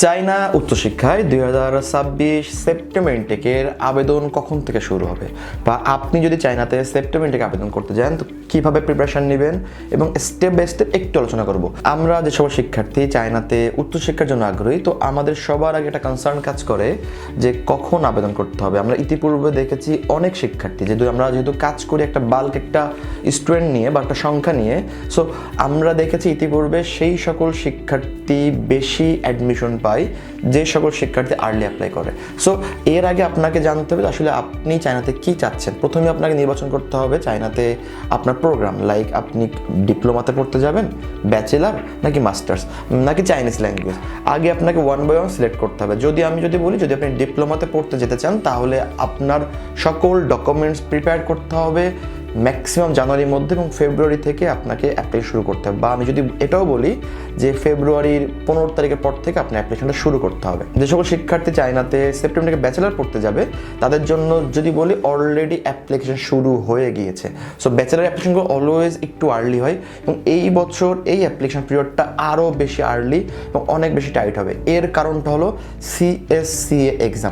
China উচ্চশিক্ষায় 2026 September ইনটেকের আবেদন কখন থেকে শুরু হবে, বা আপনি যদি চায়নাতে সেপ্টেম্বর ইনটেকে আবেদন করতে যান তো কীভাবে প্রিপারেশান নেবেন এবং স্টেপ বাই স্টেপ একটু আলোচনা করব। আমরা যে সকল শিক্ষার্থী চায়নাতে উচ্চশিক্ষার জন্য আগ্রহী, তো আমাদের সবার আগে একটা কনসার্ন কাজ করে যে কখন আবেদন করতে হবে। আমরা ইতিপূর্বে দেখেছি অনেক শিক্ষার্থী আমরা যেহেতু কাজ করি একটা বাল্ক একটা স্টুডেন্ট নিয়ে বা একটা সংখ্যা নিয়ে, সো আমরা দেখেছি ইতিপূর্বে সেই সকল শিক্ষার্থী বেশি অ্যাডমিশন পায় যে সকল শিক্ষার্থী আর্লি অ্যাপ্লাই করে। সো এর আগে আপনাকে জানতে হবে আসলে আপনি চায়নাতে কী চাচ্ছেন। প্রথমে আপনাকে নির্বাচন করতে হবে চায়নাতে আপনার প্রোগ্রাম, লাইক আপনি ডিপ্লোমাতে পড়তে যাবেন, ব্যাচেলার নাকি মাস্টার্স নাকি চাইনিজ ল্যাঙ্গুয়েজ। আগে আপনাকে ওয়ান বাই ওয়ান সিলেক্ট করতে হবে। আমি যদি বলি যদি আপনি ডিপ্লোমাতে পড়তে যেতে চান তাহলে আপনার সকল ডকুমেন্টস প্রিপেয়ার করতে হবে ম্যাক্সিমাম জানুয়ারির মধ্যে, এবং ফেব্রুয়ারি থেকে আপনাকে অ্যাপ্লাই শুরু করতে হবে। বা আমি যদি এটাও বলি যে ফেব্রুয়ারির 15 তারিখের পর থেকে আপনার অ্যাপ্লিকেশনটা শুরু করতে হবে। যে সকল শিক্ষার্থী চায়নাতে সেপ্টেম্বর থেকে ব্যাচেলার পড়তে যাবে তাদের জন্য যদি বলি অলরেডি অ্যাপ্লিকেশন শুরু হয়ে গিয়েছে। সো ব্যাচেলার অ্যাপ্লিকেশনগুলো অলওয়েজ একটু আর্লি হয়, এবং এই বছর এই অ্যাপ্লিকেশন পিরিয়ডটা আরও বেশি আর্লি এবং অনেক বেশি টাইট হবে। এর কারণটা হলো CSCA এক্সাম।